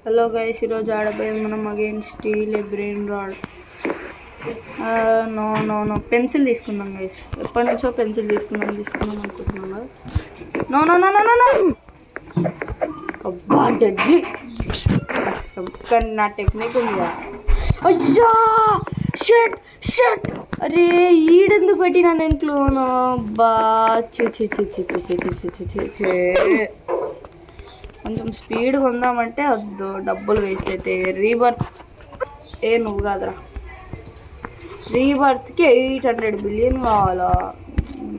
Hello guys, ఈరోజు ఆడబోయేది మనం again steal brainrot. No no no pencil తీసుకుందాం గైస్. ఎప్పటి నుంచో పెన్సిల్ తీసుకుందాం అనుకుంటున్నాం కదా. No no no no no no అబ్బా డెడ్లీ కష్టం, కానీ నా టెక్నిక్ ఉందా. అయ్యా షట్ షట్, అరే ఈడెందుకు పెట్టినా నేను క్లోన్. బా కొంచెం స్పీడ్గా ఉందామంటే వద్దు, డబ్బులు వేస్ట్ అయితే. రీబర్త్ నువ్వు కాదురా, రీబర్త్కి 800 బిలియన్ కావాలా?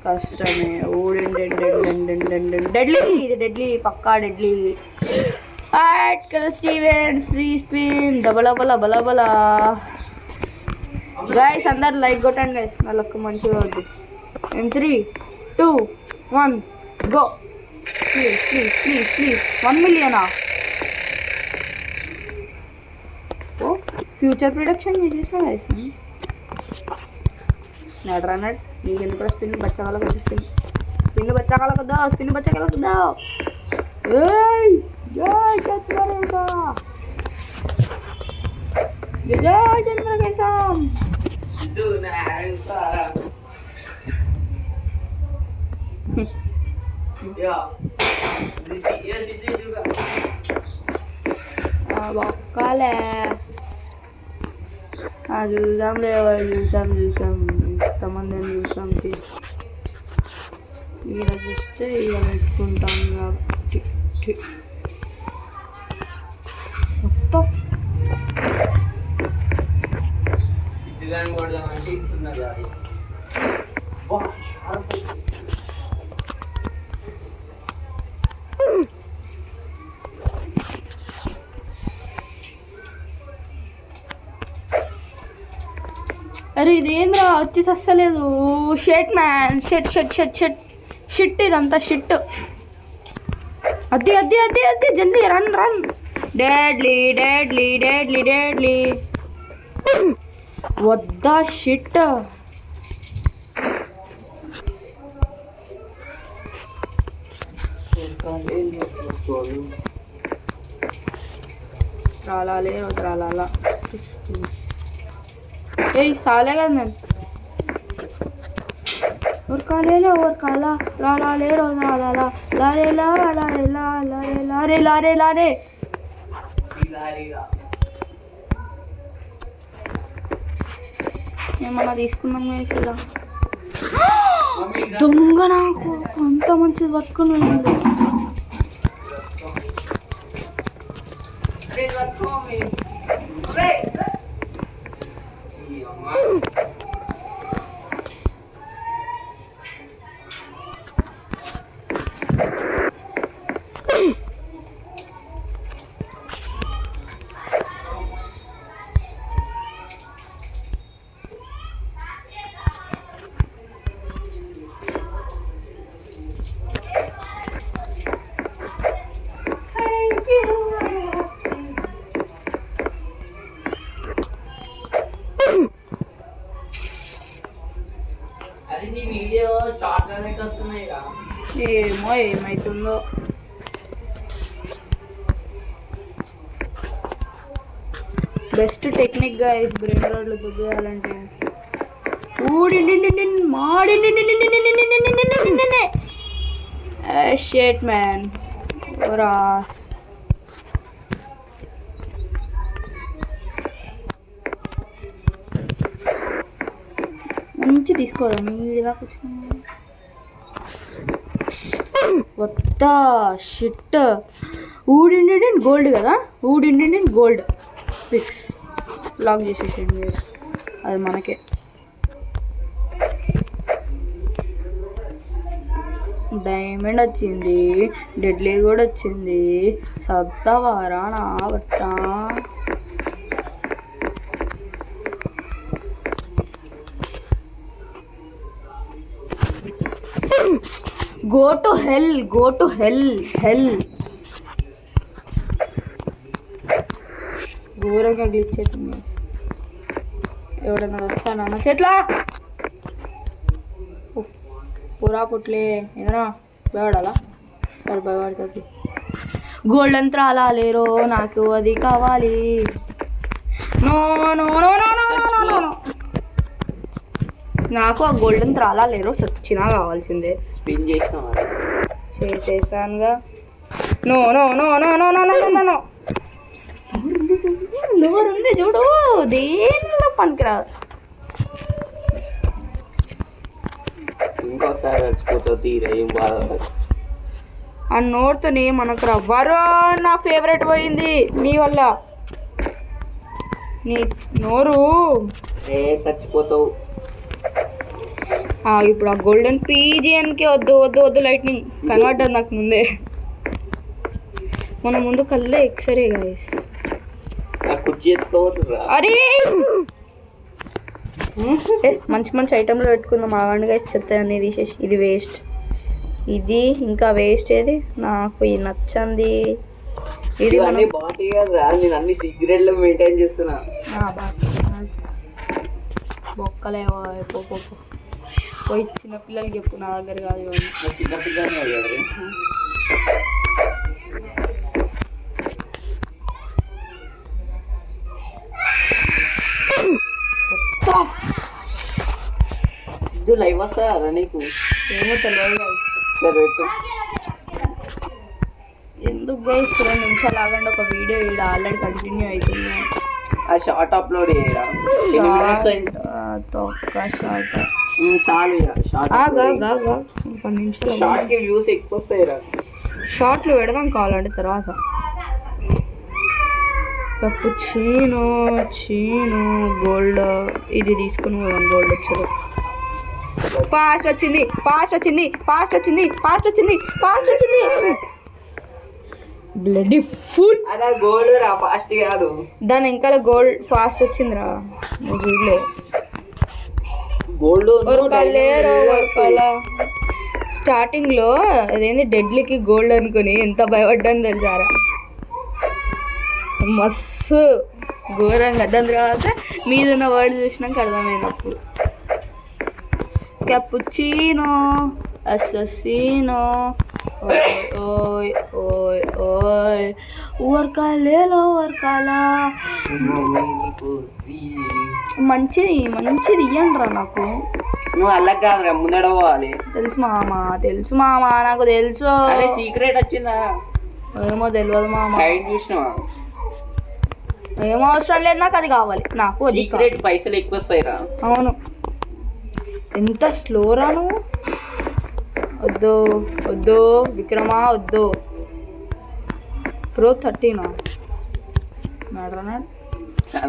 కష్టమే. డెడ్లీ, ఇది డెడ్లీ, పక్కా డెడ్లీ. స్టీవెన్ ఫ్రీ స్పిన్ దబలబల బలబల. గైస్ అందరు లైక్ కొట్టండి గైస్, నా లక్ మంచిగా వద్దు. 3 2 1 go. Please please please please 1 మిలియనా? ఓ ఫ్యూచర్ ప్రొడక్షన్ చేసేసిన గైస్. నడరానట్ నీకు ఎందుకు కూడా స్పిన్ బచ్చగాల కొద్ది, స్పిన్ బచ్చగాల కొద్దా, స్పిన్ బచ్చగాల కొద్దా. జై చంద్రకేశా, జై చంద్రకేశా. ఒక్కలే చూద్దాంలే, చూసాం ఎంతమందిని చూసాం. ఈడ చూస్తే ఇక పెట్టుకుంటాం కాబట్టి మొత్తం అరే ఇదేంద్రా వచ్చి సస్తలేదు. షెట్ మ్యాన్, షెట్ షెట్ షెట్ షెట్ షిట్, ఇదంతా షిట్. అద్ది అద్ది అద్ది అద్ది, జల్దీ run run. Deadly deadly deadly deadly. వద్దా షిట్. రాలాలే రోజు రాలాలా. సాలే కదా నేను ఊరకాలేలో ఊరకాలా, రాలాలే రోజు రాలాలా. లారేలా లారేలా లారే లారే లారే. ఏమన్నా తీసుకున్నాం ఇలా. దొంగ నాకు అంత మంచిది పట్టుకుని వెళ్ళింది. ఏమో ఏమవుతుందో. బెస్ట్ టెక్నిక్ గా బ్రెయిన్ రాడ్లు దుబ్బేయాలంటే. షేట్ మ్యాన్ రాస్. మంచి తీసుకోవాలి మీడిగా కూర్చున్నా. వద్దా షిట్. ఊడిండియన్ గోల్డ్ కదా, ఊడిండియన్ గోల్డ్ ఫిక్స్. లాక్ చేసేసేయండి, అది మనకే. డైమండ్ వచ్చింది, డెడ్లీ కూడా వచ్చింది. సత్తవారా నా బట్ట. Go to hell, go to hell, hell. ఘోరంగా గ్లిచ్ అవుతుంది. ఎవడన్నా వస్తానా చేట్లా పూరా పుట్లే ఏదైనా భయపడాలా? సరే భయపడుతుంది. గోల్డెన్ త్రాలా లేరో నాకు అది కావాలి. No no no no no no no no నాకు ఆ గోల్డెన్ త్రాలా లేరో సచ్చినా కావాల్సిందే. స్పిన్ చేసేసానుగా. No no no no no no no no no నోరుంది చూడు, దేనిలో పనికిరాదు. ఇంకోసారి చచ్చిపోతావు తీరా, ఏం బాధ. ఆ నోరుతో మనకు రవ్వరో నా ఫేవరెట్ పోయింది నీ వల్ల. నీ నోరు చచ్చిపోతావు. ఇప్పుడు ఆ గోల్డెన్ పీజియన్కి వద్దు వద్దు వద్దు, లైట్నింగ్ కనబడ్డది నాకు ముందే. మన ముందు కళ్ళే ఎక్సరే గాయస్. కుర్చీ ఎత్తుకోవద్దురా. అరే మంచి మంచి ఐటెంలో పెట్టుకుందాం ఆగండి గైస్. చెత్త అన్నీ తీసేసి, ఇది వేస్ట్, ఇది ఇంకా వేస్ట్. ఏది నాకు ఇది నచ్చంది. ఇది నేను అన్ని సీక్రెట్లో మెయింటైన్ చేస్తున్నా. బొక్కలేవో పోయి చిన్నపిల్లలకి చెప్పు, నా దగ్గర కాదు ఇవన్నీ. చిన్నపిల్లలు సిద్ధు లైవ్ వస్తుందా నీకు? ఏమో తెలియదు. ఎందుకు గైస్ 2 నిమిషాలు ఆగండి, ఒక వీడియో ఇక్కడ ఆల్రెడీ కంటిన్యూ అవుతుంది. ఆ షార్ట్ అప్లోడ్ చేయరా? షార్ట్ కి వ్యూస్ ఎక్కువ వస్తాయిరా. షార్ట్లు పెడదాం కావాలంటే తర్వాత. చీను చీను గోల్డ్ ఇది తీసుకుని పోదాం. గోల్డ్ వచ్చారు. ఫాస్ట్ వచ్చింది ఫాస్ట్ వచ్చింది ఫాస్ట్ వచ్చింది ఫాస్ట్ వచ్చింది ఫాస్ట్ వచ్చింది. బ్లడీ ఫుల్ గోల్డ్ రా, ఫాస్ట్ కాదు. దాని ఇంకా గోల్డ్ ఫాస్ట్ వచ్చిందిరా, నువ్వు చూడలే. గోల్డ్ స్టార్టింగ్ లో అదేంది డెడ్లీకి గోల్డ్ అనుకుని ఎంత భయపడ్డాను తెలుసారా, మస్తు ఘోరంగా. దాని తర్వాత మీద ఉన్న వర్డ్ చూసినాక అర్థమైంది అప్పుడు. క్యాపుచినో అససినో ఓయ్ ఓయ్ ఓయ్ ఊరకాలేలో ఊరకాలా. మంచిది మంచిది ఇయ్యండి రా నాకు. నువ్వు అలా కాదురా, ముందడ పోవాలి. తెలుసు మామ, తెలుసు మామ, నాకు తెలుసు. అదే సీక్రెట్ వచ్చిందా ఏమో తెలియదు మామ. చూసినావా? ఏమో అవసరం లేదు, నాకు అది కావాలి. నాకు సీక్రెట్ పైసలు ఎక్కువ వస్తాయిరా. అవును. ఎంత స్లో రాను. వద్దు వద్దు విక్రమా వద్దు. ప్రో 13 నడరనాడు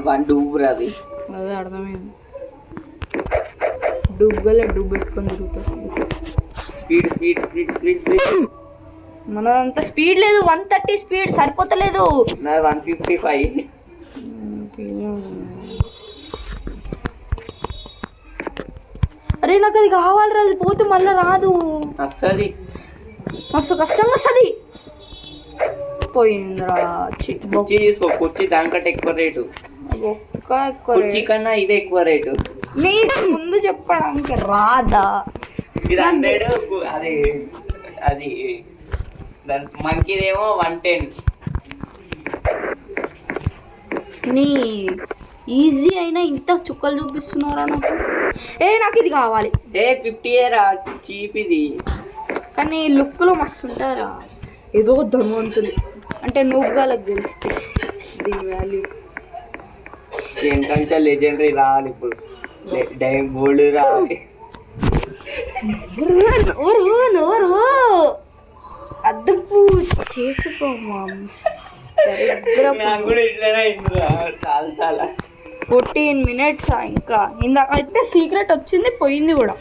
1 డూబ్ రాది. అదే అర్థమైంది. డూబ్గలే డూబ్ పెట్టుకొని తిరుగుతారు. Speed speed speed speed speed. మనదంతా స్పీడ్ లేదు, 130 స్పీడ్ సరిపోతలేదు. నా 155. అరే నాకు అది కావాలి రా, అది పోతే మళ్ళీ రాదు. వస్తుంది, మస్తు కష్టంగా వస్తుంది. పోయిందిరా. కుర్చీ తీసుకో, కుర్చీ దానికంటే ఎక్కువ రేటు. కుర్చీ కన్నా ఇదే ఎక్కువ రేటు. నీకు ముందు చెప్పడానికి రాదా? ఇది 100. అది అది మనకిదేమో 110. నీ ఈజీ అయినా ఇంత చుక్కలు చూపిస్తున్నారా నాకు? నాకు ఇది కావాలి. 50 రా, చీప్ ఇది. కానీ లుక్లో మస్తు ఉంటారా, ఏదో ధనవంతులు అంటే నువ్వుగాలకు తెలుస్తుంది దీని వాల్యూ. దేనికంటే లెజెండరీ రావాలి ఇప్పుడు, గోల్డ్ రావాలి. నోరు నోరు అద్దపు చేసుకో మామ్స్. 14 minutes ఇంకా. ఇందాక అయితే సీక్రెట్ వచ్చింది, పోయింది కూడా.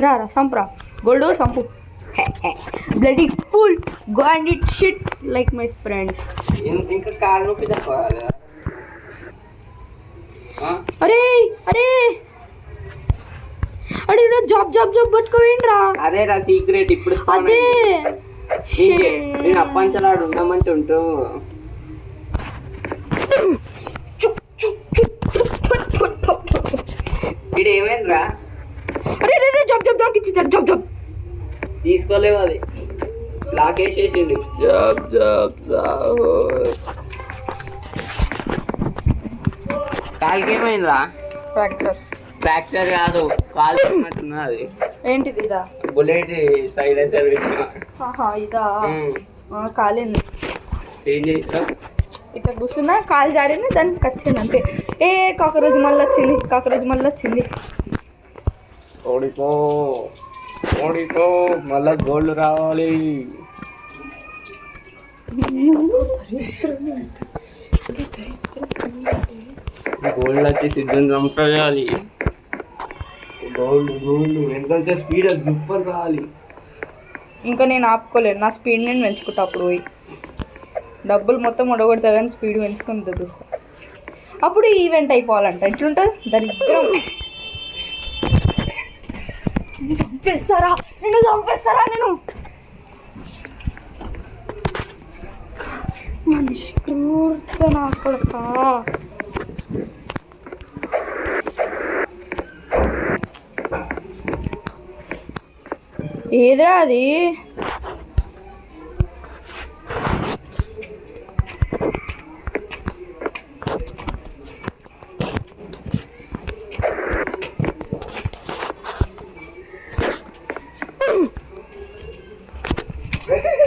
రా సంపురా గోల్డ్ సంపు. Bloody fool go and it shit like my friends. ఇంకా కాదు నొప్పి తక్కువ. అరే అరే అరే జాబ్ జాబ్ జాబ్ పట్టుకోవేండ్రా. అదే రా సీక్రెట్ ఇప్పుడు. అదే నేను అప్పంచలాడు ఉండమంటే ఉంటావు. ఏమైందిరా? అరే రే రే జాబ్ జాబ్ జాబ్ ఇచ్చి జాబ్ జాబ్ జాబ్ తీసుకోలేవు అది, లాక్ వేసేసిండు. Job job job. కాలుకి ఏమైందిరా? ఫ్రాక్చర్. ఫ్రాక్చర్ కాదు, కాలు ఉన్నట్టున్నా. అది ఏంటిది ఇదా? బుల్లెట్ సైలెన్సర్ ఆహా ఇదా? కాలింది. ఏం చేస్తా? ఇట్లా కూర్చున్నా కాలు జారింది, దానికి వచ్చింది అంతే. ఏ కాకరోజు మళ్ళీ వచ్చింది, కాకరోజు మళ్ళీ వచ్చింది. ఓడిపో ఓడిపో, మళ్ళా గోల్డ్ రావాలి. గోల్డ్ వచ్చి సిద్ధం చంపేయాలి. గోల్డ్ గోల్డ్ ఎంత స్పీడ్ సూపర్ కావాలి. ఇంకా నేను ఆపుకోలేను, నా స్పీడ్ నేను పెంచుకుంటా. అప్పుడు పోయి డబ్బులు మొత్తం ఉడగొడతా కానీ స్పీడ్ పెంచుకొని చూపిస్తా. అప్పుడు ఈవెంట్ అయిపోవాలంట. ఎట్లుంటుంది దరిద్రం. చంపేస్తారా నేను మనిషి పూర్తి నా కొడుక. ఏదిరా అది?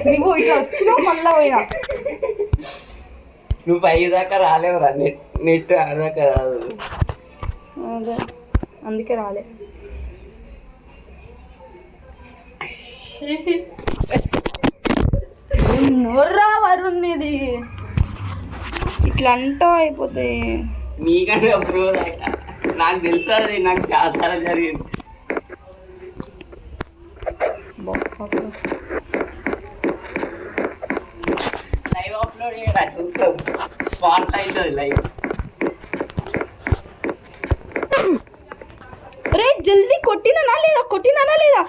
నువ్వు ఇట్లా వచ్చినావు మళ్ళా పోయినా. నువ్వు పై దాకా రాలేవురా, నెట్ ఆడాక రాదు. అదే అందుకే రాలే. నోర్రా వరుణ్, ఇది ఇట్లా అంటావు అయిపోతాయి. నీకంటే అప్పుడు నాకు తెలుసు, అది నాకు చాలా జరిగింది. లైవ్ అప్లోడ్ చేయరా, చూస్తాం. స్పాట్ అవుతుంది లైవ్. రే జల్దీ కొట్టినా లేదా?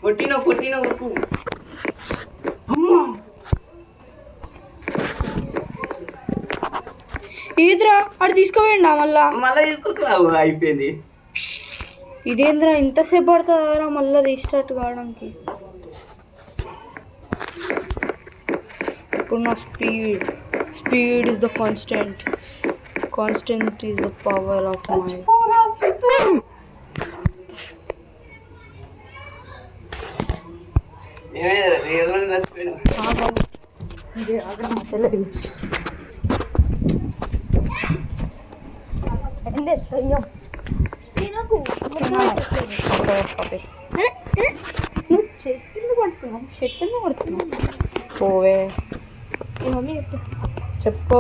కొట్టిన ఉప్పు. ఈదురా అటు తీసుకుపోయిండా మళ్ళా తీసుకొచ్చురావు, అయిపోయింది. ఇదేంద్రా ఇంతసేపు పడుతుందారా మళ్ళీ రీస్టార్ట్ కావడానికి? ఇప్పుడు నా speed is the constant is the power of my. చెట్టును కొడుతున్నావు పోవే. చెప్పు.